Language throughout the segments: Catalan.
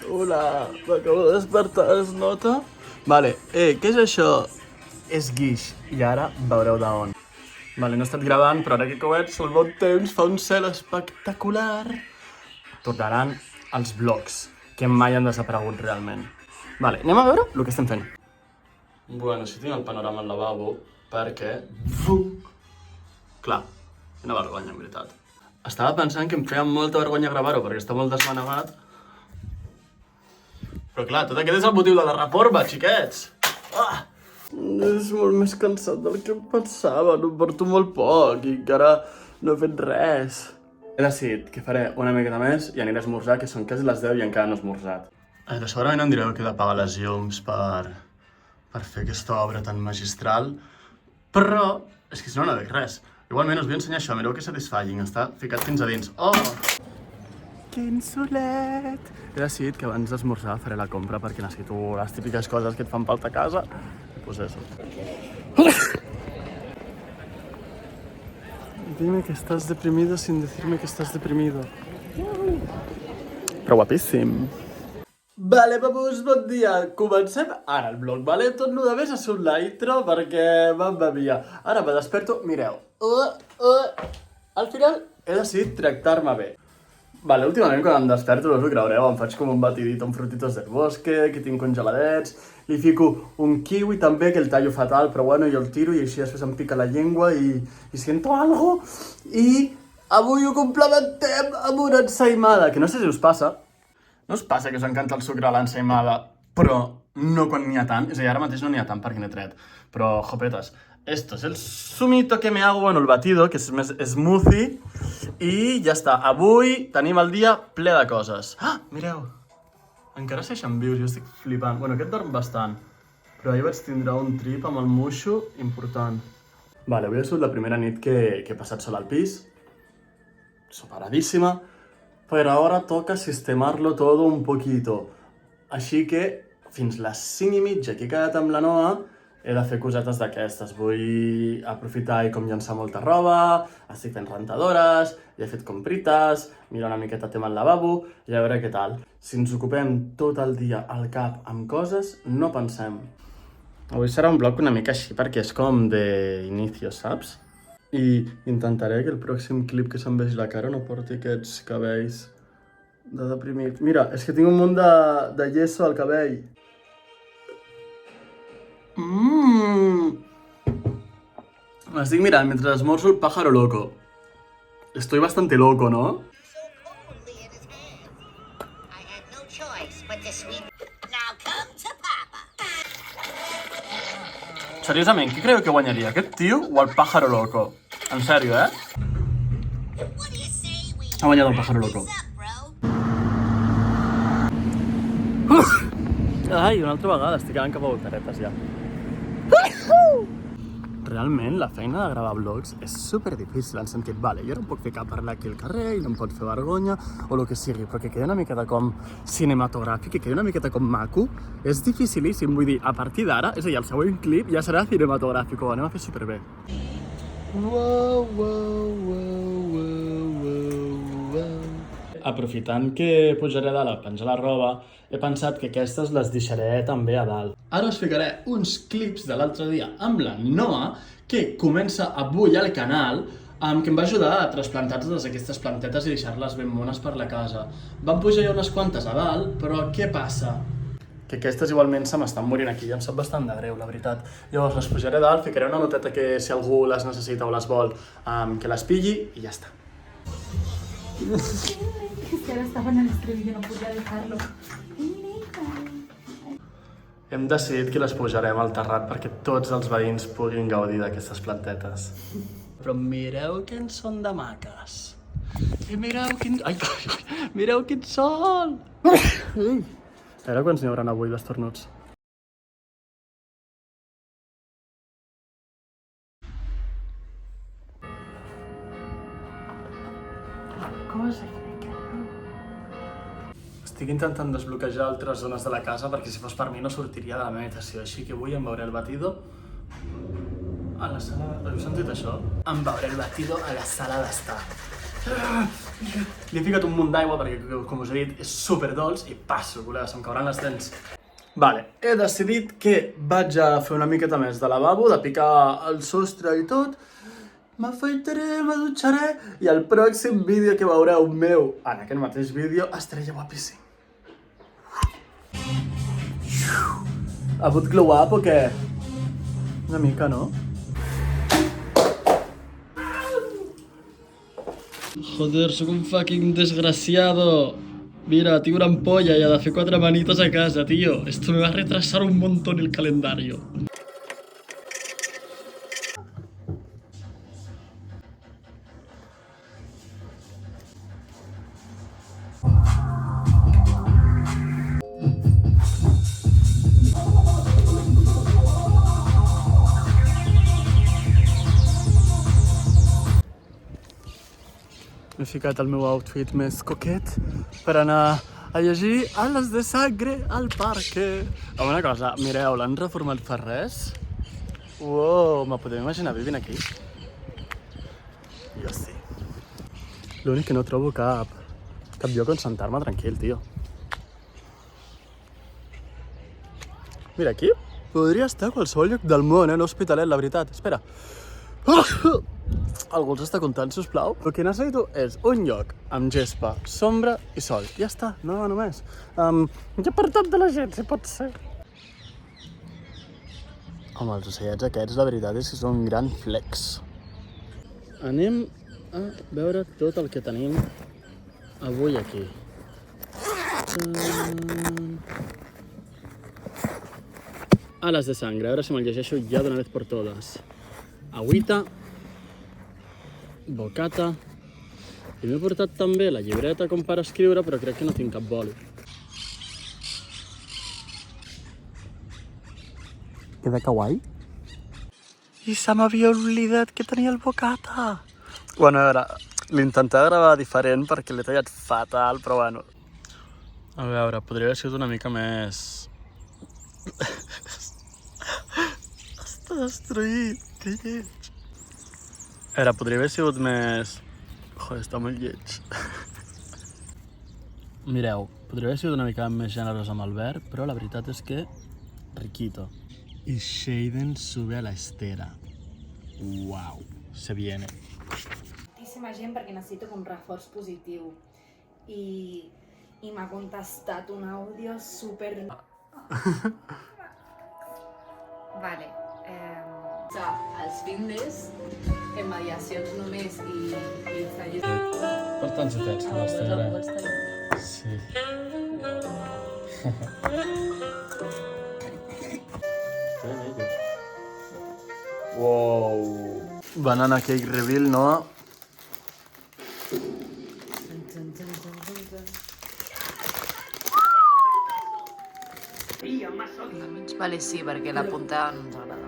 Hola, m'acabo de despertar, es nota? Vale, què és això? És guix, i ara veureu d'on. Vale, no he estat gravant, però ara que comença el bon temps, fa un cel espectacular. Tornaran els vlogs, que mai han desaparegut realment. Vale, anem a veure el que estem fent. Bueno, així tinc el panorama al lavabo, perquè... Clar, una vergonya, en veritat. Estava pensant que em feia molta vergonya gravar-ho, perquè està molt desmanegat. Però clar, tot aquest és el motiu de la reforma, xiquets! Ah! És molt més cansat del que em pensava, no em porto molt poc i encara no he fet res. He decidit que faré una miqueta més i aniré a esmorzar, que són quasi les 10 i encara no he esmorzat. Que segurament em direu que he d'apagar les llums per fer aquesta obra tan magistral, però és que si no, no veig res. Igualment us vull ensenyar això, mireu que satisfying, està ficat fins a dins. Oh! Quin solet! He decidit que abans d'esmorzar faré la compra perquè necessito les típiques coses que et fan falta a casa. Pues eso. Dime que estás deprimido sin decirme que estás deprimido. Però guapíssim. Vale, papus, bon dia. Comencem ara el vlog, vale? Tot el de més ha sigut la intro perquè, mamma mia. Ara me desperto, mireu. Al final he decidit tractar-me bé. Vale, últimament quan em desperto, no us ho creureu, em faig com un batidito amb frutitos del bosque, que tinc congeladets, li fico un kiwi també, que el tallo fatal, però bueno, jo el tiro i així després em pica la llengua i siento algo. I avui ho complementem amb una ensaïmada, que no sé si us passa. No us passa que us encanta el sucre a l'ensaïmada, però no quan n'hi ha tant? És a dir, ara mateix no n'hi ha tant perquè n'he tret, però jopetes. Esto es el zumito que me hago, bueno, el batido, que és més smoothie, i ja està. Avui tenim el dia ple de coses. Ah, mireu, encara seixen vius, jo estic flipant. Bueno, aquest dorm bastant, però ahir vaig tindre un trip amb el moixo important. Vale, avui ha sigut la primera nit que he passat sol al pis, soparadíssima, però ara toca sistemarlo todo un poquito. Així que fins les 5:30 que he quedat amb la Noa, he de fer cosetes d'aquestes. Vull aprofitar i com llançar molta roba, estic fent rentadores, ja he fet comprites, mirar una miqueta tema al lavabo i a veure què tal. Si ens ocupem tot el dia al cap amb coses, no pensem. Avui serà un vlog una mica així perquè és com d'inicio, saps? I intentaré que el pròxim clip que se'm vegi la cara no porti aquests cabells de deprimit. Mira, és que tinc un munt de yeso al cabell. Estic mirant mentre esmorzo el pájaro loco. Estoy bastante loco, ¿no? Seriosament, qui creu que guanyaria, aquest tio o el pájaro loco? En sèrio, eh? Ha guanyat el pájaro loco. Ai, una altra vegada, estic quedant cap a voltaretes ja. Realment, la feina de gravar vlogs és super difícil, en sentit, vale, jo no em puc ficar a parlar aquí al carrer i no em pot fer vergonya o el que sigui, però que quedi una miqueta com cinematogràfic, que quedi una miqueta com maco, és dificilíssim, vull dir, a partir d'ara, és a dir, el següent clip ja serà cinematogràfic, ho anem a fer superbé. Aprofitant que pujaré a dalt a penjar la roba, he pensat que aquestes les deixaré també a dalt. Ara us ficaré uns clips de l'altre dia amb la Noa, que comença avui al canal, que em va ajudar a trasplantar totes aquestes plantetes i deixar-les ben mones per la casa. Van pujar ja unes quantes a dalt, però què passa? Que aquestes igualment se m'estan morint aquí, ja em sap bastant de greu, la veritat. Llavors les pujaré a dalt, ficaré una noteta que si algú les necessita o les vol, que les pilli i ja està. Es que ahora estaba en el estribillo, no podía dejarlo. Hem decidit que les pujarem al terrat perquè tots els veïns puguin gaudir d'aquestes plantetes. Però mireu que en són de maques. I mireu quin... Ai, mireu quin sol! A veure quants n'hi hauran avui d'estornuts. Cosa. Estic intentant desbloquejar altres zones de la casa perquè si fos per mi no sortiria de la meva habitació, així que avui em veuré el batido a la sala... Heu sentit això? Em veuré el batido a la sala d'estar. Li he ficat un munt d'aigua perquè, com us he dit, és superdolç i passo, col·lega, se'm cauran les dents. Vale, he decidit que vaig a fer una miqueta més de lavabo, de picar el sostre i tot. M'afaitaré, me dutxaré i el pròxim vídeo que veureu meu en aquest mateix vídeo estaré guapíssim. Ha hagut glow up o què? Una mica, no? Joder, soc un fucking desgraciado. Mira, tinc una ampolla y ha de fer 4 manitos a casa, tío. Esto me va a retrasar un montón el calendario. M'he ficat el meu outfit més coquet per anar a llegir Ales de Sangre al parque. Home, una cosa, mireu, l'han reformat fa res? Uau, me podem imaginar vivint aquí? Jo sí. L'únic que no trobo cap lloc on sentar-me tranquil, tio. Mira, aquí podria estar a qualsevol lloc del món, l'Hospitalet, la veritat. Espera. Algú els està comptant, sisplau? El que necessito és un lloc amb gespa, sombra i sol. Ja està, no només. Ja per tot de la gent, si pot ser. Home, els ocellets aquests, la veritat és que són un gran flex. Anem a veure tot el que tenim avui aquí. Ales de Sangre, a veure si me'l llegeixo ja d'una vez por todas. Agüita, bocata, i m'he portat també la llibreta com per escriure, però crec que no tinc cap boli. Queda kawaii? I se m'havia oblidat que tenia el bocata. Bueno, a veure, l'intentava gravar diferent perquè l'he tallat fatal, però bueno. A veure, podria haver sigut una mica més... Està destruït, que lleig. A veure, podria haver sigut més... Joder, està molt lleig. Mireu, podria haver sigut una mica més generós amb el verb, però la veritat és que... riquito. Y Shaden sube a la estera. Uau, se viene. Moltíssima gent perquè necessito com reforç positiu. I m'ha contestat un àudio super... Vale. Els fitness, en mediacions només i talleres... Per tant, setets, que vols tallar. Sí. Wow. Banana cake reveal, no? Vale, sí, perquè la punta no ens agrada.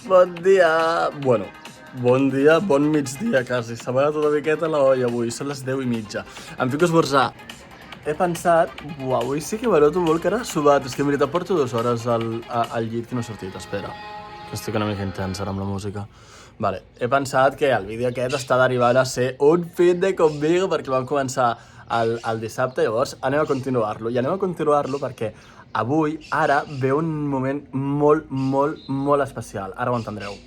Bon dia! Bueno, bon dia, bon migdia quasi. S'ha bagat una miqueta la olla avui, són les 10:30. Em fico a esmorzar. He pensat, uau, avui sí que m'anoto molt cara subat. És que en veritat porto 2 hores al llit que no he sortit. Espera, que estic una mica intens ara amb la música. Vale, he pensat que el vídeo aquest està derivant a ser un fit de conmigo perquè vam començar el dissabte, llavors anem a continuar-lo. I anem a continuar-lo perquè avui, ara, ve un moment molt, molt, molt especial. Ara ho entendreu.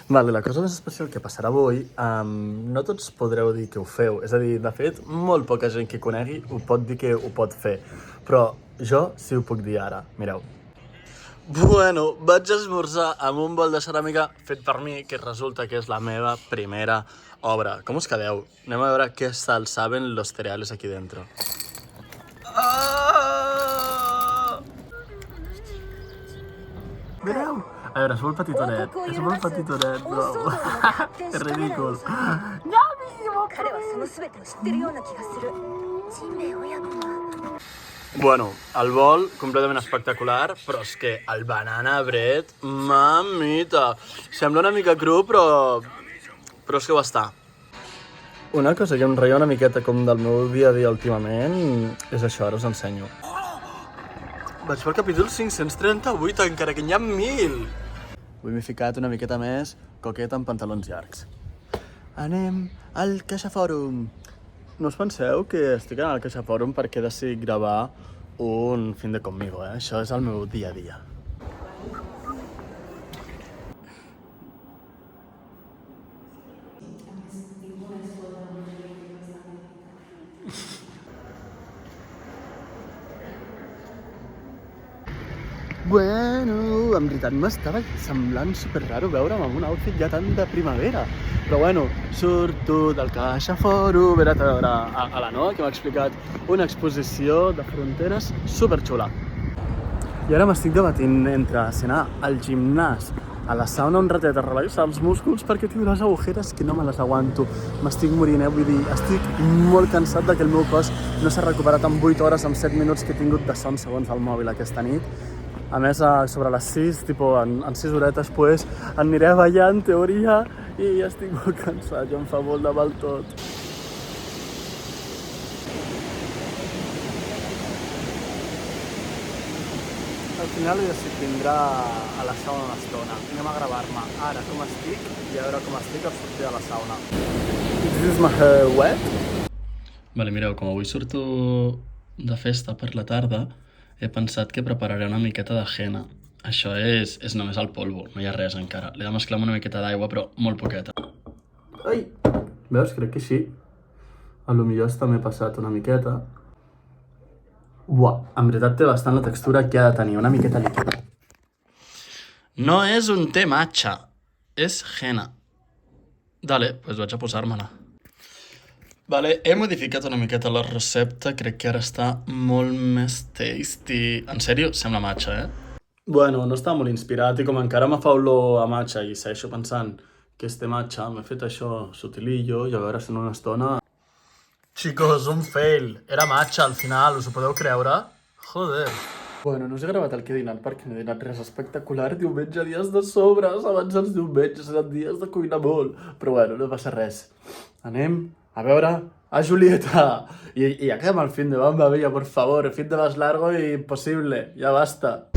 Vale, la cosa més especial que passarà avui, no tots podreu dir que ho feu. És a dir, de fet, molt poca gent que conegui ho pot dir que ho pot fer. Però jo sí ho puc dir ara. Mireu. Bueno, vaig esmorzar amb un bol de ceràmica fet per mi, que resulta que és la meva primera obra. Com us quedeu? Anem a veure què tal saben los cereales aquí dentro. Mireu! A veure, és molt petitonet. És molt petitonet, bro. És ridícul. Bueno, el bol completament espectacular, però és que el banana bread, mamita, sembla una mica cru, però és que ho està. Una cosa que em reia una miqueta com del meu dia a dia últimament és això, ara us ensenyo. Vaig pel capítol 538, encara que n'hi ha 1000! Avui m'he ficat una miqueta més coqueta amb pantalons llargs. Anem al CaixaFòrum. No us penseu que estic anant al CaixaFòrum perquè he decidit gravar un fin de conmigo, eh? Això és el meu dia a dia. Bueno, en veritat m'estava semblant superraro veure'm amb un outfit ja tan de primavera. Però bueno, surto del CaixaFòrum, era a la Noa, que m'ha explicat una exposició de fronteres superxula. I ara m'estic debatint entre si anar al gimnàs, a la sauna un ratet a relaxar els músculs perquè tinc unes agujeres que no me les aguanto. M'estic morint, vull dir, estic molt cansat de que el meu cos no s'ha recuperat en 8 hores amb 7 minuts que he tingut de son segons el mòbil aquesta nit. A més, sobre les 6, en 6 horetes, pues, aniré a ballar en teoria i estic molt cansat, ja em fa molt de mal tot. Al final he decidit vindre a la sauna una estona. Anem a gravar-me ara com estic i a veure com estic al sortir de la sauna. This is my hair wet? Vale, mireu, com avui surto de festa per la tarda, he pensat que prepararé una miqueta de henna. Això és només el polvo, no hi ha res encara. L'he de mesclar amb una miqueta d'aigua, però molt poqueta. Ai! Veus? Crec que sí. A lo millor està m'he passat una miqueta. Buah, en veritat té bastant la textura que ha de tenir, una miqueta líquida. No és un té matcha, és henna. Dale, pues vaig a posar-me-la. Vale, he modificat una miqueta la recepta, crec que ara està molt més tasty. En sèrio, sembla matcha, eh? Bueno, no està molt inspirat i com encara me fa olor a matcha i segueixo pensant que és té matcha, m'he fet això sutilillo i a veure si en una estona... Chicos, un fail. Era matcha al final, us ho podeu creure? Joder. Bueno, no us he gravat el que he dinat perquè no he dinat res espectacular. Diumenge, dies de sobres, abans els diumenges eren dies de cuinar molt. Però bueno, no passa res. Anem a veure a Julieta. Y acabemos el fin de Bamba Villa, por favor. El fin de más largo y imposible. Ya basta.